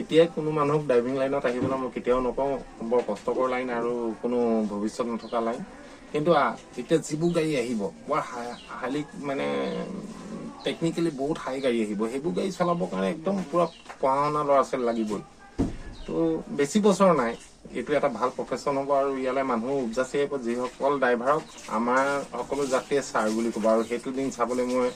এতিয়াই কোনো মানুহক ড্ৰাইভিং লাইনত আহিবলৈ মই কেতিয়াও নকওঁ বৰ কষ্টকৰ লাইন আৰু কোনো ভৱিষ্যত নথকা লাইন কিন্তু এতিয়া যিবোৰ গাড়ী আহিব বৰ হাইলি মানে টেকনিকেলি বহুত হাই গাড়ী আহিব সেইবোৰ গাড়ী চলাবৰ কাৰণে একদম পুৰা পঢ়া শুনা ল'ৰা ছোৱালী লাগিবই তো বেছি বছৰ নাই এইটো এটা ভাল প্ৰফেশ্যন হ'ব আৰু ইয়ালৈ মানুহ উপজাচি আহিব যিসকল ড্ৰাইভাৰক আমাৰ সকলো যাত্ৰীয়ে ছাৰ বুলি ক'ব আৰু সেইটো দিন চাবলৈ মই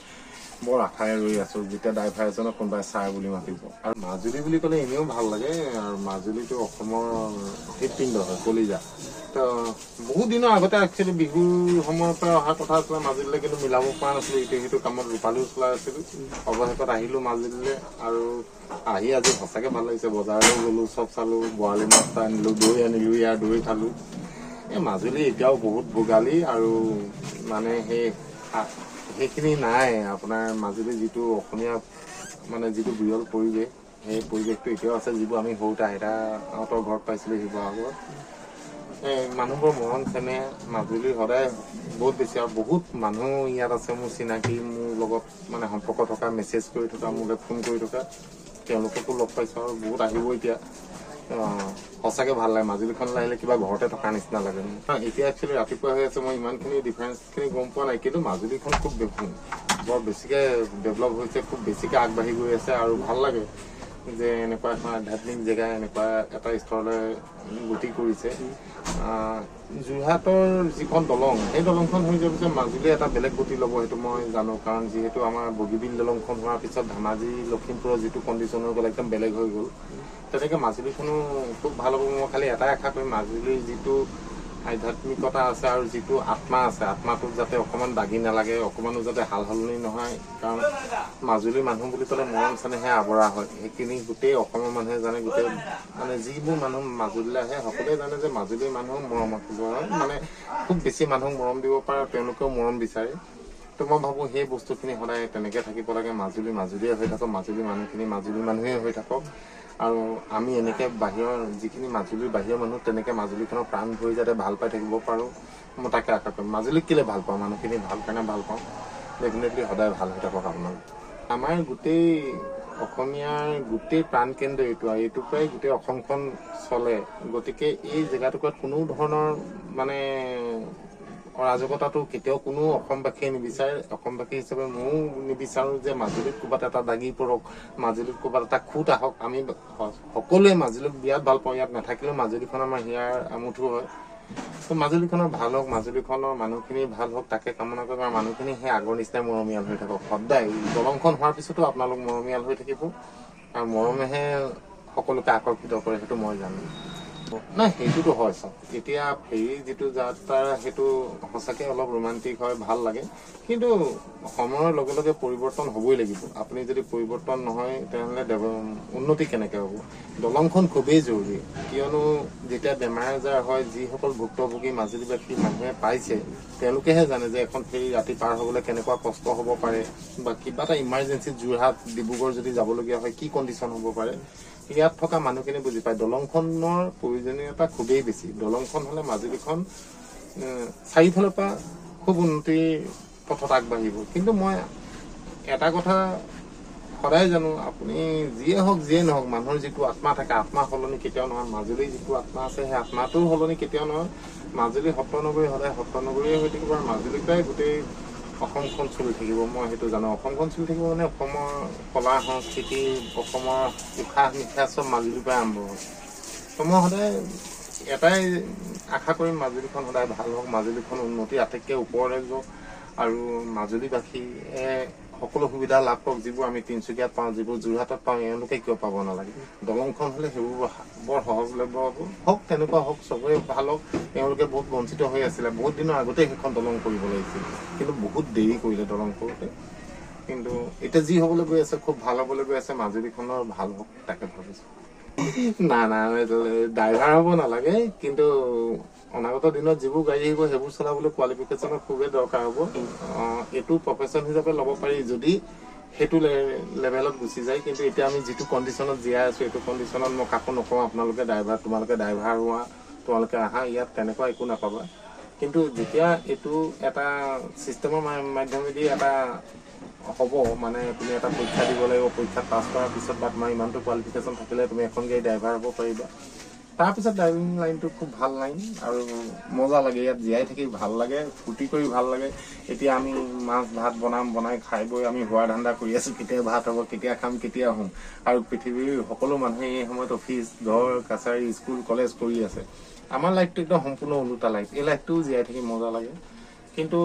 বৰ আশাৰে ৰৈ আছো যেতিয়া ড্ৰাইভাৰ এজনক কোনোবাই ছাৰ বুলি মাতিব আৰু মাজুলী বুলি ক'লে এনেও ভাল লাগে আৰু মাজুলীটো অসমৰ হৃদপিণ্ড হয় কলিজা তো বহুত দিনৰ আগতে একচুৱেলি বিহুৰ সময়ৰ পৰা অহা কথা আছিলে মাজুলীলৈ কিন্তু মিলাব পৰা নাছিলো ইটো সিটো কামত ৰূপালীও চলাই আছিলো অৱশেষত আহিলো মাজুলীলৈ আৰু আহি আজি সঁচাকে ভাল লাগিছে বজাৰলৈ গলো চব চালো বৰালি মাছ আনিলো দৈ আনিলো ইয়াৰ দৈ খালো এই মাজুলী এতিয়াও বহুত ভোগালী আৰু মানে সেইখিনি নাই আপোনাৰ মাজুলী যিটো অসমীয়া মানে যিটো বিৰল পৰিৱেশ সেই পৰিৱেশটো এতিয়াও আছে যিবোৰ আমি সৰুতে আইতাহঁতৰ ঘৰত পাইছিলো শিৱসাগৰত মানুহবোৰ মৰম চেনেহ মাজুলী সদায় বহুত বেছি আৰু বহুত মানুহ ইয়াত আছে মোৰ চিনাকি মোৰ লগত মানে সম্পৰ্ক থকা মেছেজ কৰি থকা মোলৈ ফোন কৰি থকা তেওঁলোককো লগ পাইছো আৰু বহুত আহিব এতিয়া সঁচাকে ভাল লাগে মাজুলীখনলৈ আহিলে কিবা ঘৰতে থকা নিচিনা লাগে এতিয়া একচুৱেলি ৰাতিপুৱা হৈ আছে মই ইমানখিনি ডিফাৰেঞ্চখিনি গম পোৱা নাই কিন্তু মাজুলীখন খুব বৰ বেছিকে ডেভেলপ হৈছে খুব বেছিকে আগবাঢ়ি গৈ আছে আৰু ভাল লাগে যে এনেকুৱা এখন আধ্যাত্মিক জেগা এনেকুৱা এটা স্তৰলৈ গতি কৰিছে যোৰহাটৰ যিখন দলং সেই দলংখন হৈ যোৱাৰ পিছত মাজুলী এটা বেলেগ গতি ল'ব সেইটো মই জানো কাৰণ যিহেতু আমাৰ বগীবিল দলংখন হোৱাৰ পিছত ধেমাজি লখিমপুৰৰ যিটো কণ্ডিশ্যন হৈ গ'ল একদম বেলেগ হৈ গ'ল তেনেকৈ মাজুলীখনো খুব ভাল হ'ব মই খালি এটাই আশা কৰিম মাজুলীৰ যিটো আধ্যাত্মিকতা আছে আৰু যিটো আত্মা আছে আত্মাটোক যাতে অকণমান দাগি নালাগে অকণমানো যাতে হাল সলনি নহয় কাৰণ মাজুলীৰ মানুহ বুলি ক'লে মৰম চেনেহে আৱৰা হয় সেইখিনি গোটেই অসমৰ মানুহে জানে গোটেই মানে যিবোৰ মানুহ মাজুলীলৈ আহে সকলোৱে জানে যে মাজুলীৰ মানুহ মৰম মানে খুব বেছি মানুহক মৰম দিব পাৰে তেওঁলোকেও মৰম বিচাৰে তো মই ভাবোঁ সেই বস্তুখিনি সদায় তেনেকৈ থাকিব লাগে মাজুলীয়ে হৈ থাকক মাজুলীৰ মানুহখিনি মাজুলীৰ মানুহে হৈ থাকক আৰু আমি এনেকৈ বাহিৰৰ যিখিনি মাজুলীৰ বাহিৰৰ মানুহ তেনেকৈ মাজুলীখনৰ প্ৰাণ ভৰি যাতে ভাল পাই থাকিব পাৰোঁ মই তাকে আশা কৰিম মাজুলীক কেলৈ ভাল পাওঁ মানুহখিনি ভাল কাৰণে ভাল পাওঁ ডেফিনেটলি সদায় ভাল হৈ থাকক আপোনালোক আমাৰ গোটেই অসমীয়াৰ গোটেই প্ৰাণ কেন্দ্ৰ এইটোৰ পৰাই গোটেই অসমখন চলে গতিকে এই জেগাটুকুৰাত কোনো ধৰণৰ মানে অৰাজকতাটো কেতিয়াও কোনো অসমবাসীয়ে নিবিচাৰে অসমবাসী হিচাপে ময়ো নিবিচাৰোঁ যে মাজুলীত ক'ৰবাত এটা দাগি পৰক মাজুলীত ক'ৰবাত এটা খুঁত আহক আমি সকলোৱে মাজুলীক বিৰাট ভাল পাওঁ ইয়াত নাথাকিলেও মাজুলীখন আমাৰ হিয়াৰ আমুঠো হয় তো মাজুলীখনৰ ভাল হওক মাজুলীখনৰ মানুহখিনি ভাল হওক তাকে কামনা কৰিব আৰু মানুহখিনি সেই আগৰ নিচিনাই মৰমীয়াল হৈ থাকক সদায় দলংখন হোৱাৰ পিছতো আপোনালোক মৰমীয়াল হৈ থাকিব আৰু মৰমেহে সকলোকে আকৰ্ষিত কৰে সেইটো মই জানো নাই সেইটোতো হয় চাওক এতিয়া ফেৰী যিটো যাত্ৰা সেইটো সঁচাকৈ অলপ ৰোমান্টিক হয় ভাল লাগে কিন্তু সময়ৰ লগে লগে পৰিৱৰ্তন হ'বই লাগিব আপুনি যদি পৰিৱৰ্তন নহয় তেনেহ'লে উন্নতি কেনেকৈ হ'ব দলংখন খুবেই জৰুৰী কিয়নো যেতিয়া বেমাৰ আজাৰ হয় যিসকল ভুক্তভোগী মাজুলীবাসী মানুহে পাইছে তেওঁলোকেহে জানে যে এখন ফেৰী ৰাতি পাৰ হ'বলৈ কেনেকুৱা কষ্ট হ'ব পাৰে বা কিবা এটা ইমাৰ্জেঞ্চিত যোৰহাট ডিব্ৰুগড় যদি যাবলগীয়া হয় কি কণ্ডিশ্যন হ'ব পাৰে ইয়াত থকা মানুহখিনি বুজি পায় দলংখনৰ প্ৰয়োজনীয়তা খুবেই বেছি দলংখন হ'লে মাজুলীখন চাৰিওফালৰ পৰা খুব উন্নতিৰ পথত আগবাঢ়িব কিন্তু মই এটা কথা সদায় জানো আপুনি যিয়ে হওক যিয়ে নহওক মানুহৰ যিটো আত্মা থাকে আত্মা সলনি কেতিয়াও নহয় মাজুলীৰ যিটো আত্মা আছে সেই আত্মাটো সলনি কেতিয়াও নহয় মাজুলী সত্ৰনগৰী সদায় সত্ৰনগৰীয়ে হৈ থাকিব আৰু মাজুলীৰ পৰাই গোটেই অসমখন চলি থাকিব মই সেইটো জানো অসমখন চলি থাকিব মানে অসমৰ কলা সংস্কৃতি অসমৰ উশাহ নিশাহ চব মাজুলীৰ পৰাই আৰম্ভ হয় তো মই সদায় এটাই আশা কৰিম মাজুলীখন সদায় ভাল হওক মাজুলীখন উন্নতি আটাইতকৈ ওপৰলৈ যাওক আৰু মাজুলীবাসীয়ে সকলো সুবিধা লাভ কৰক যিবোৰ আমি তিনিচুকীয়াত পাওঁ যিবোৰ যোৰহাটত পাওঁ এওঁলোকে কিয় পাব নালাগে দলংখন হ'লে সেইবোৰ বৰ সহজলভ্য হ'ব হওক তেনেকুৱা হওক চবৰে ভাল হওক তেওঁলোকে বহুত বঞ্চিত হৈ আছিলে বহুত দিনৰ আগতেই সেইখন দলং কৰিব লাগিছিল কিন্তু বহুত দেৰি কৰিলে দলং কৰোঁতে কিন্তু এতিয়া যি হ'বলৈ গৈ আছে খুব ভাল হ'বলৈ গৈ আছে মাজুলীখনৰ ভাল হওক তাকে ভাবিছোঁ না ড্ৰাইভাৰ হ'ব নালাগে কিন্তু অনাগত দিনত যিবোৰ গাড়ী আহিব সেইবোৰ চলাবলৈ কোৱালিফিকেশ্যনৰ খুবেই দৰকাৰ হ'ব এইটো প্ৰফেশ্যন হিচাপে ল'ব পাৰি যদি সেইটো লেভেলত গুচি যায় কিন্তু এতিয়া আমি যিটো কণ্ডিশ্যনত জীয়াই আছোঁ এইটো কণ্ডিশ্যনত মই কাকো নকওঁ আপোনালোকে ড্ৰাইভাৰ তোমালোকে ড্ৰাইভাৰ হোৱা তোমালোকে আহা ইয়াত তেনেকুৱা একো নাপাবা কিন্তু যেতিয়া এইটো এটা ছিষ্টেমৰ মাধ্যমেদি এটা হ'ব মানে তুমি এটা পৰীক্ষা দিব লাগিব, পৰীক্ষাত পাছ কৰাৰ পিছত বা তোমাৰ ইমানটো কোৱালিফিকেশ্যন থাকিলে তুমি এখন গাড়ী ড্ৰাইভাৰ হ'ব পাৰিবা। তাৰপিছত ড্ৰাইভিং লাইনটো খুব ভাল লাইন আৰু মজা লাগে, ইয়াত জীয়াই থাকি ভাল লাগে, ফূৰ্তি কৰি ভাল লাগে। এতিয়া আমি মাছ ভাত বনাই খাই বৈ আমি হোৱা ধান্দা কৰি আছো, কেতিয়া ভাত হ'ব, কেতিয়া খাম, কেতিয়া শুম। আৰু পৃথিৱীৰ সকলো মানুহে এই সময়ত অফিচ, ঘৰ, কাছাৰী, স্কুল, কলেজ কৰি আছে। আমাৰ লাইফটো একদম সম্পূৰ্ণ ওলোটা লাইফ। এই লাইফটোও জীয়াই থাকি মজা লাগে। কিন্তু